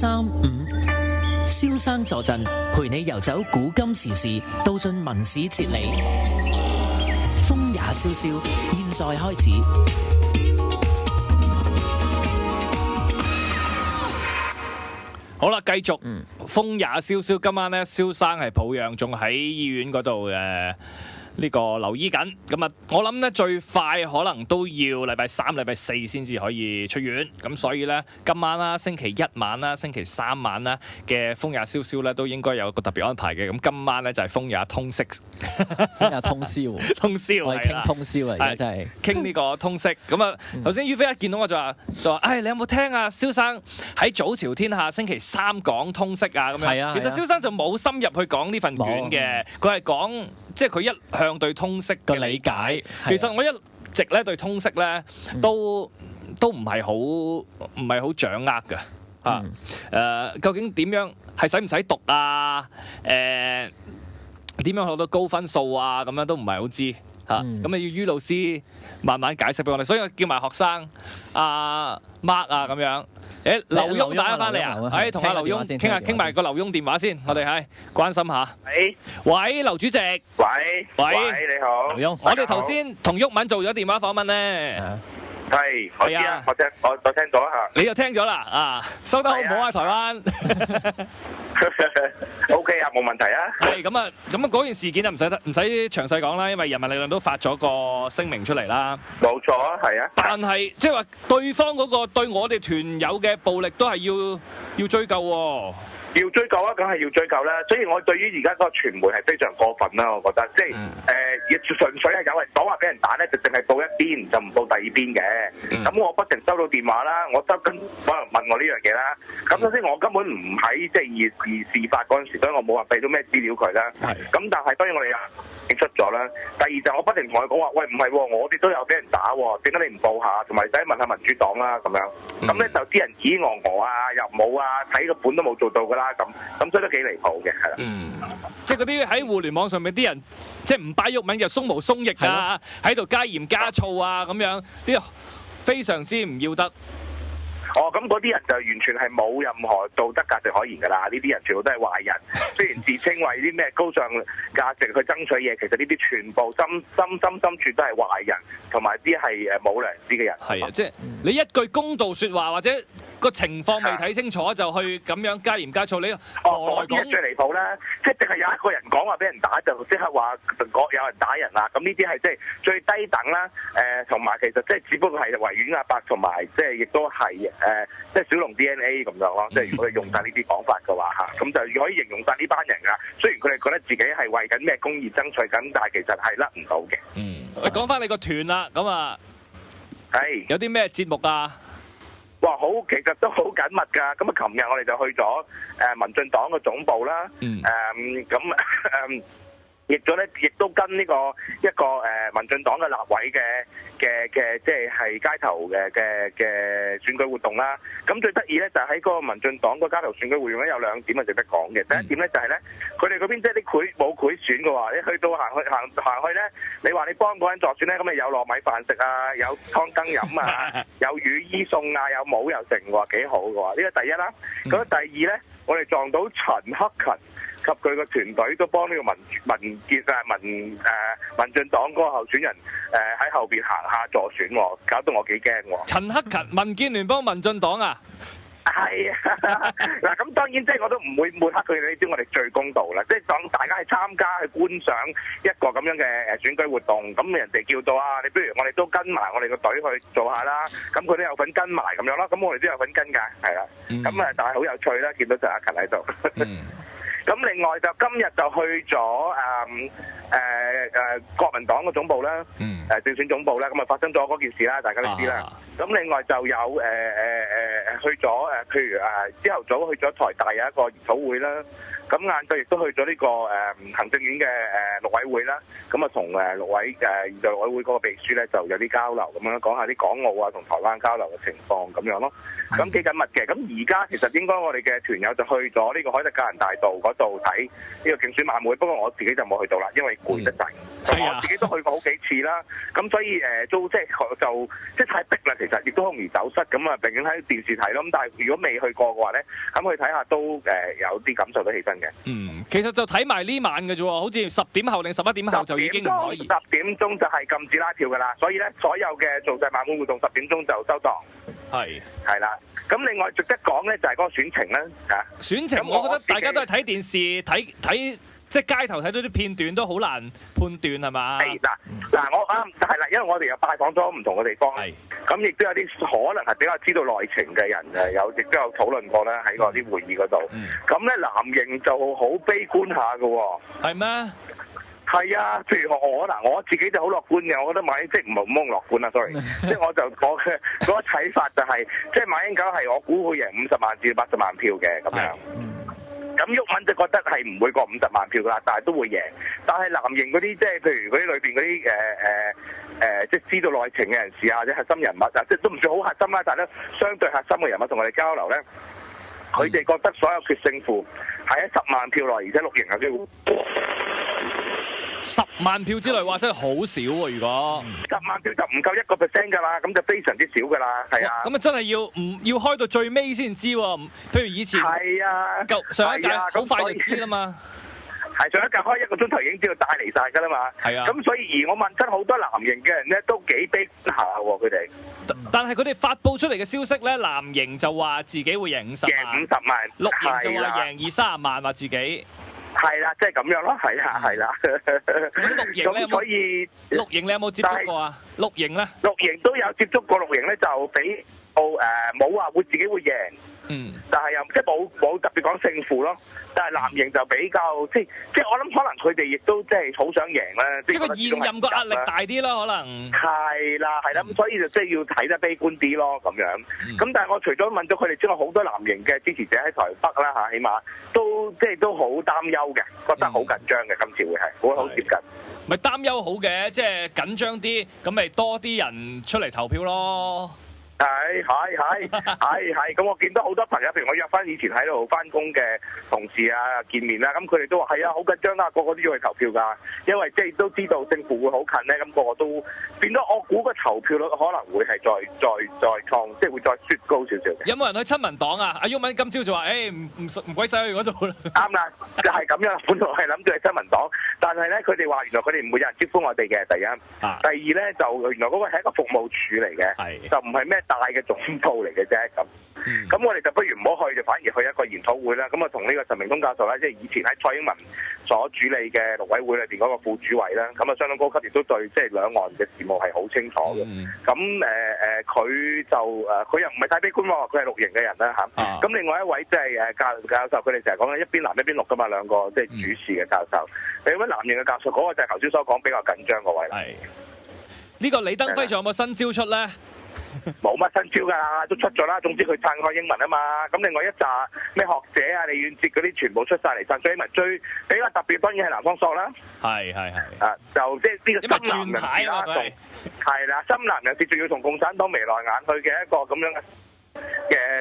935，蕭生坐鎮，陪你遊走古今時事，道盡文史哲理。風也蕭蕭，現在開始。好啦，繼續。風也蕭蕭，今晚咧，蕭生係抱恙，仲喺醫院嗰度呢個留醫緊。咁啊，我諗咧最快可能都要禮拜3、禮拜4先至可以出院。咁所以咧，今晚啦、星期一晚啦、星期3晚啦嘅風也蕭蕭咧，都應該有個特別安排嘅。咁今晚咧就係風也通識，風也通宵，通宵我哋傾通宵啊！而家真係傾呢個通識。咁啊，頭先於飛一見到我就話，你有冇聽啊？蕭生喺早朝天下星期3講通識啊，咁樣。係啊。其實蕭生就冇深入去講呢份卷嘅，佢係講即係佢一向對通識嘅理解。其實我一直咧對通識咧都唔係好掌握㗎。究竟點樣係使唔使讀啊？點樣攞到高分數啊？咁樣都唔係好知嚇。咁要於老師慢慢解釋俾我哋，所以我叫埋學生Mark 啊咁樣。劉墉打翻嚟啊！同阿劉墉傾埋個劉墉電話先，我哋係關心下。喂，劉主席。喂，你好。劉墉，我哋頭先同毓民做咗電話訪問咧。係，我知啊，我聽咗一下。你又聽咗啦？收得好唔好啊？台灣。OK 啊，冇問題啊。係咁啊，嗰件事件就唔使詳細講啦，因為人民力量都發咗個聲明出嚟啦。冇錯啊，係啊。但係即係話對方嗰個對我哋團友嘅暴力都係要追究喎。要追究啊，梗係要追究啦。所以我對於而家嗰個傳媒係非常過分啦，我覺得即係純粹係有人講話俾人打咧，就淨係報一邊，就唔報第二邊嘅。咁我不停收到電話啦，我可能問我呢樣嘢啦。咁首先我根本唔喺即係事發嗰陣時，所以我冇話俾到咩資料佢啦。咁但係當然我哋已經出咗啦。第二就我不停同佢講話，喂唔係喎，我哋都有俾人打喎，點解你唔報下？同埋使問下民主黨啦咁樣。咁咧就啲人指我啊，又冇啊，睇個本都冇做到㗎啦。咁所以都幾離譜嘅，係啦。即係嗰啲喺互聯網上面啲人，即係唔拜毓民就鬆毛鬆翼啊，喺度加鹽加醋啊咁樣，啲非常之唔要得。咁嗰啲人就完全係冇任何道德價值可言㗎啦！呢啲人全部都係壞人，雖然自稱為啲咩高尚價值去爭取嘢，其實呢啲全部深處都係壞人，同埋啲係冇良知嘅人。係啊，即係你一句公道説話或者個情況未睇清楚就去咁樣加鹽加醋，你何來講？最離譜啦！即係淨係有一個人講話俾人打，就即刻話有人打人啦！咁呢啲係即係最低等啦。同埋其實即係只不過係維園阿伯同埋即係亦都係即係小龍 DNA 咁樣咯。即係如果你用晒呢啲講法嘅話嚇，咁就可以形容晒呢班人㗎。雖然佢哋覺得自己係為緊咩公義爭取緊，但係其實係甩唔到嘅。喂，講翻你個團啦，咁啊，有啲咩節目啊？哇，其實都好緊密㗎。咁啊，琴日我哋就去咗民進黨嘅總部啦。亦都跟呢個一個民進黨嘅立委嘅即係街頭嘅選舉活動啦。咁最得意咧就喺嗰個民進黨個街頭選舉活動咧有2點係值得講嘅。第一點咧就係咧，佢哋嗰邊即係啲冇賄選嘅話，你去到行去咧，你話你幫嗰人作選咧，咁你有糯米飯食啊，有湯羹飲啊，有雨衣送啊，有帽又成喎，幾好嘅喎。呢個第一啦。咁第二咧，我哋撞到陳克勤及佢個團隊都幫呢個民進黨嗰個候選人喺後邊行下助選喎，搞到我幾驚喎。陳克勤，民建聯幫民進黨啊？係啊，嗱咁當然即係我都唔會抹黑佢哋，呢啲我哋最公道啦。即係當大家係參加去觀賞一個咁樣嘅選舉活動，咁人哋叫做你不如我哋都跟埋我哋個隊去做下啦。咁佢都有份跟埋咁樣咯，咁我哋都有份跟㗎，係啦。咁但係好有趣啦，見到陳克勤喺度。咁另外就今日就去咗國民黨嘅總部啦，競選總部啦，咁啊發生咗嗰件事啦，大家都知啦。咁另外就有去咗譬如朝頭早去咗台大有一個研討會啦。咁晏晝亦都去咗呢個行政院嘅陸委會啦，咁啊同陸委會嗰個秘書咧就有啲交流咁樣，講下啲港澳啊同台灣交流嘅情況咁樣咯。咁幾緊密嘅。咁而家其實應該我哋嘅團友就去咗呢個凱達格蘭大道嗰度睇呢個競選晚會，不過我自己就冇去到啦，因為攰得滯。我自己都去過好幾次啦，咁所以都即係太逼啦，其實亦都好容易走失。咁啊，畢竟喺電視睇睇咯。咁但係如果未去過嘅話咧，咁去睇下都有啲感受得起身嘅。其實就睇埋呢晚嘅啫喎，好似10點後定11點後就已經唔可以。10點鐘就係禁止拉票㗎啦，所以咧所有嘅造勢晚會活動10點鐘就收檔。係啦，咁另外值得講咧就係嗰個選情啦嚇。選情我覺得大家都係睇電視睇即係街頭睇到啲片段都好難判斷係嘛？嗱我啱係啦，因為我哋又拜訪咗唔同嘅地方，咁亦都有啲可能係比較知道內情嘅人亦都有討論過啦喺嗰啲會議嗰度。咁咧藍營就好悲觀下嘅喎。係咩？係啊，譬如我自己就好樂觀嘅，我覺得馬英即唔係咁樂觀啊 ，sorry， 即係我嘅嗰個睇法就係，即係馬英九係我估會贏50萬至80萬票嘅咁樣。咁毓民就覺得係唔會過50萬票㗎啦，但係都會贏。但係藍營嗰啲即係譬如嗰啲裏邊嗰啲即係知道內情嘅人士啊，或者核心人物啊，即係都唔算好核心啦，但係咧相對核心嘅人物同我哋交流咧，佢哋覺得所有決勝負係喺10萬票內，而且綠營有機會。10萬票之內，哇！真係好少喎。如果10萬票就唔夠1% 㗎啦，咁就非常之少㗎啦，係啊。咁啊，真係要開到最尾先知喎。譬如以前係啊，上一屆好快就知啦嘛。係上一屆開1個鐘頭已經知道帶嚟晒㗎啦嘛。係啊。咁所以而我問親好多藍營嘅人咧，都幾悲觀下喎佢哋。但係佢哋發佈出嚟嘅消息咧，藍營就話自己會贏50萬，贏50萬，綠營就話贏20-30萬，話自己。係啦，即係咁樣咯，係啦。咁綠營咧，所以綠營你有冇接觸過啊？綠營咧，綠營都有接觸過，綠營咧就比冇話會自己會贏，但係又即係冇特別講勝負咯。但係藍營就比較即係我諗可能佢哋亦都即係好想贏啦。即係個現任個壓力大啲啦，可能。係啦，咁所以就即係要睇得悲觀啲咯，咁樣。咁但係我除咗問咗佢哋之外，好多藍營嘅支持者喺台北啦嚇，起碼都好擔憂嘅，覺得好緊張嘅，今次會係好接近。咪擔憂好嘅，即係緊張啲，咁咪多啲人出嚟投票咯。係，咁我見到好多朋友，譬如我約翻以前喺度翻工嘅同事啊見面啦，咁佢哋都話係啊，好緊張啊，個個都要去投票㗎，因為即係都知道勝負會好近咧，咁個個都變咗，我估個投票率可能會係再創，即係會再雪高少少嘅。有冇人去親民黨啊？阿毓民今朝就話：唔鬼使去嗰度啦。啱啦，就係咁樣，本來係諗住去親民黨，但係咧佢哋話原來佢哋唔會有人招呼我哋嘅，第一，第二咧就原來嗰個係一個服務處嚟嘅，就唔係咩大嘅總部嚟嘅啫，咁我哋就不如唔好去，就反而去一個研討會啦。咁啊，同呢個陳明通教授咧，即係以前喺蔡英文所主理嘅陸委會裏邊嗰個副主委啦，咁啊相當高級，亦都對即係兩岸嘅事務係好清楚嘅。咁佢就佢又唔係太悲觀喎，佢係綠營嘅人啦嚇。咁另外一位即係教授，佢哋成日講緊一邊藍一邊綠噶嘛，兩個即係主事嘅教授。另外一位藍營嘅教授，嗰個就係頭先所講比較緊張嗰位啦。呢個李登輝仲有冇新招出咧？冇乜新招㗎啦，都出咗啦。總之佢撐開英文啊嘛。咁另外一紮咩學者啊、李遠哲嗰啲全部出晒嚟撐咗英文。最比較特別當然係南方朔啦。係。就即係呢個深藍人士啦，係啦，深藍人士仲要同共產黨眉來眼去嘅一個咁樣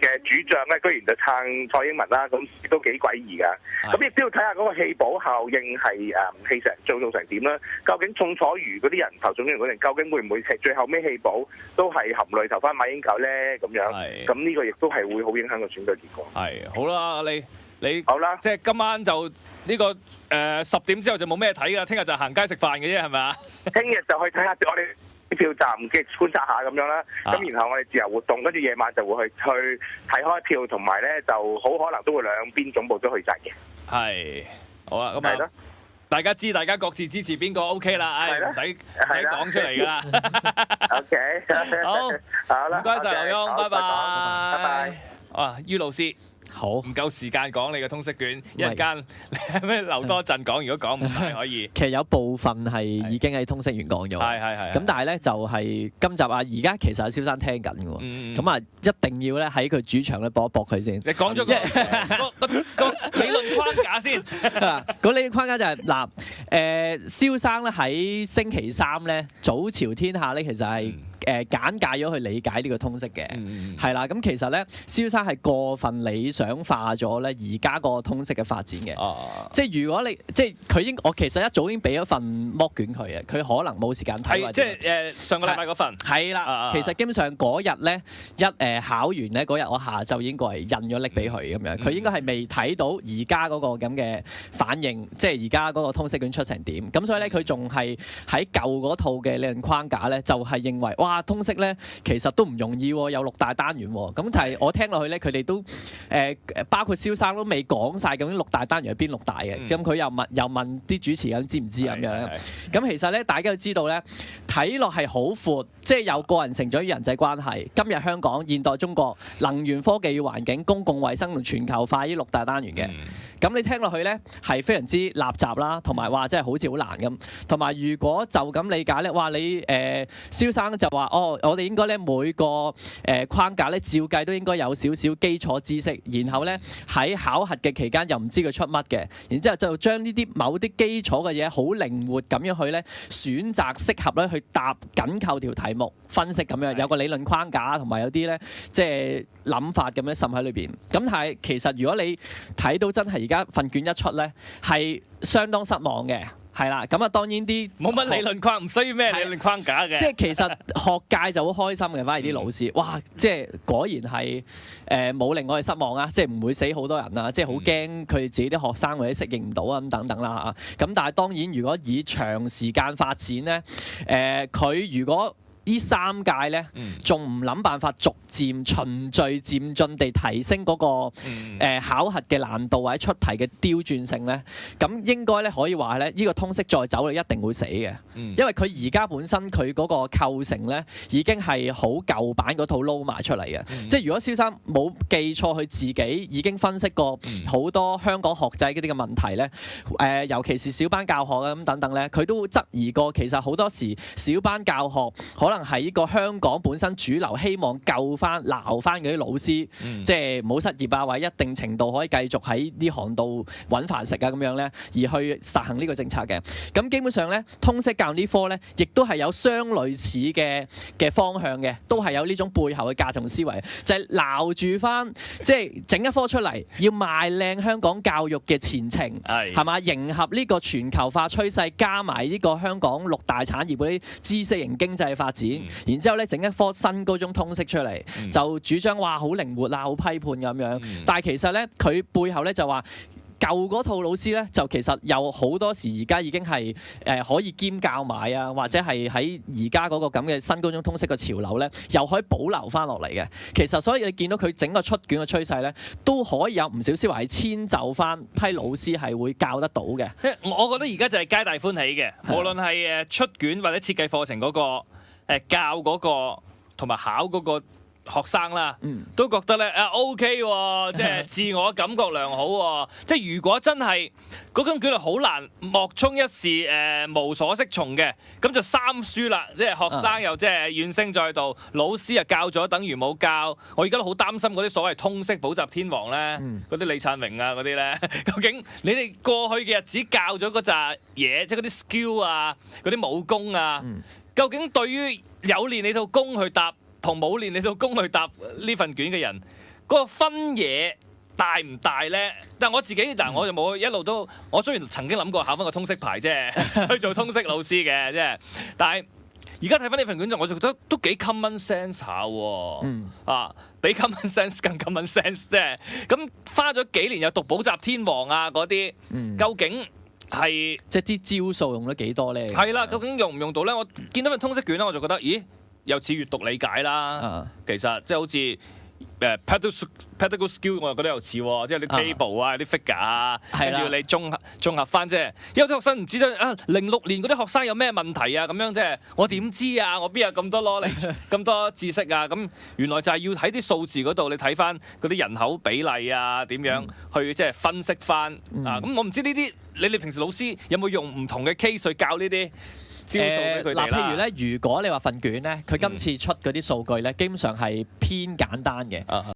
嘅主將咧，居然就撐蔡英文啦，咁都幾詭異㗎。咁亦都要睇下嗰個棄保效應係棄成做成點啦。究竟宋楚瑜嗰啲人投宋楚瑜嗰啲人，究竟會唔會最後尾棄保都係含淚投翻馬英九咧？咁樣，咁呢個亦都係會好影響個選舉結果。好啦，你好啦，即係今晚就呢個10點之後就冇咩睇㗎，聽日就行街食飯嘅啫，係咪啊？聽日就去睇下我哋票站嘅觀察下咁樣啦，咁然後我哋自由活動，跟住夜晚就會去睇開票，同埋咧就好可能都會兩邊總部都去曬嘅。係，好啦，咁啊，大家知大家各自支持邊個 OK 啦，唔使講出嚟㗎啦。OK，好啦，唔該曬劉墉，拜拜。啊，于老師。好，唔夠時間講你嘅通識卷，一陣間咩留多陣講，如果講唔晒可以。其實有部分係已經喺通識員講咗，係。咁但係咧就係今集啊，而家其實阿蕭生聽緊嘅喎，咁啊一定要咧喺佢主場咧搏一搏佢先。你講咗個理論框架先。個理論框架就係蕭生咧喺星期三咧早朝天下咧，其實係簡介咗去理解呢個通識嘅，係啦。咁其實咧，蕭生係過分理想化咗咧而家個通識嘅發展嘅。即係如果你即係佢我其實一早已經俾咗份剝卷佢嘅，佢可能冇時間睇。係即係上個禮拜嗰份。係啦，其實基本上嗰日咧考完咧嗰日，我下晝已經過嚟印咗拎俾佢咁樣。佢應該係未睇到而家嗰個咁嘅反應，即係而家嗰個通識卷出成點。咁所以咧，佢仲係喺舊嗰套嘅理論框架咧，就係認為哇通識咧其實都唔容易喎，有6大單元喎。咁但係我聽落去咧，佢哋都包括蕭生都未講晒究竟6大單元係邊6大嘅。咁佢又問啲主持人知唔知咁樣。咁其實咧，大家都知道咧，睇落係好闊，即係有個人成長與人際關係、今日香港、現代中國、能源科技與環境、公共衛生同全球化呢6大單元嘅。咁你聽落去咧係非常之垃雜啦，同埋話真係好似好難咁。同埋如果就咁理解咧，哇你蕭生就話我哋應該咧每個框架咧照計都應該有少少基礎知識，然後咧喺考核嘅期間又唔知佢出乜嘅，然之後就將呢啲某啲基礎嘅嘢好靈活咁樣去咧選擇適合咧去答緊扣條題目分析咁樣，有個理論框架同埋有啲咧即係諗法咁樣滲喺裏邊。咁但係其實如果你睇到真係而家份卷一出咧，係相當失望嘅。係啦，咁啊當然啲冇乜理論框，唔需要咩理論框架嘅。即係其實學界就好開心嘅，反而啲老師，哇！即係果然係冇令我哋失望啊！即係唔會死好多人啊！即係好驚佢哋自己啲學生或者適應唔到啊咁等等啦嚇。咁但係當然如果以長時間發展咧，佢如果呢3屆咧，仲唔諗辦法逐漸循序漸進地提升嗰個考核嘅難度或者出題嘅刁鑽性咧，咁應該咧可以話咧，呢個通識再走咧一定會死嘅，因為佢而家本身佢嗰個構成咧已經係好舊版嗰套撈埋出嚟嘅。即係如果蕭生冇記錯，佢自己已經分析過好多香港學制嗰啲嘅問題咧，尤其是小班教學啊咁等等咧，佢都質疑過其實好多時小班教學可能係呢個香港本身主流希望救翻撈翻嗰啲老師，即係唔好失業啊，或者一定程度可以繼續喺呢行度揾飯食啊咁樣咧，而去實行呢個政策嘅。咁基本上咧，通識教呢科咧，亦都係有相類似嘅方向嘅，都係有呢種背後嘅價值思維，就係撈住翻，即係整一科出嚟，要賣靚香港教育嘅前程，係嘛？迎合呢個全球化趨勢，加埋呢個香港6大產業嗰啲知識型經濟發展。然之後咧，整一科新高中通識出嚟，就主張話好靈活啊，好批判咁樣。但係其實咧，佢背後咧就話舊嗰套老師咧，就其實有好多時而家已經係可以兼教埋啊，或者係喺而家嗰個咁嘅新高中通識嘅潮流咧，又可以保留翻落嚟嘅。其實所以你見到佢整個出卷嘅趨勢咧，都可以有唔少思維係遷就翻批老師係會教得到嘅。我覺得而家就係皆大歡喜嘅，無論係出卷或者設計課程嗰個。教嗰個同埋考嗰個學生啦，都覺得咧OK 喎，即係自我感覺良好喎。即係如果真係嗰種卷係好難，莫衷一是無所適從嘅，咁就三輸啦。即係學生又即係怨聲載道，老師又教咗等於冇教。我而家都好擔心嗰啲所謂通識補習天王咧，嗰啲李燦榮啊嗰啲咧，究竟你哋過去嘅日子教咗嗰扎嘢，即係嗰啲 skill 啊，嗰啲武功啊。究竟對於有練你套功去答同冇練你套功去答呢份卷嘅人，嗰個分野大唔大咧？但係我自己我就冇一路都，我雖然曾經諗過考翻個通識牌啫，去做通識老師嘅，即係，但係而家睇翻呢份卷就我就覺得都幾 common sense 下喎，比 common sense 更 common sense 啫。咁花咗幾年又讀補習天王啊嗰啲，究竟？係即係啲招數用咗幾多咧？係啦，究竟用唔用到咧？我見到份通識卷咧，我就覺得，咦，又似閱讀理解啦。其實即係好似pedagogical skill， 我又覺得又似喎，即係啲 table 啊、啲 figure 啊，跟住你綜合翻啫。有啲學生唔知道06年嗰啲學生有咩問題啊？咁樣即係我點知啊？我邊有咁多knowledge、咁多知識啊？咁原來就係要喺啲數字嗰度，你睇翻嗰啲人口比例啊，點樣去即係分析翻啊？咁我唔知呢啲。你哋平時老師有冇用唔同嘅 case 去教呢啲招數俾佢哋啦？譬如咧，如果你話份卷咧，佢今次出嗰啲數據咧，基本上係偏簡單嘅。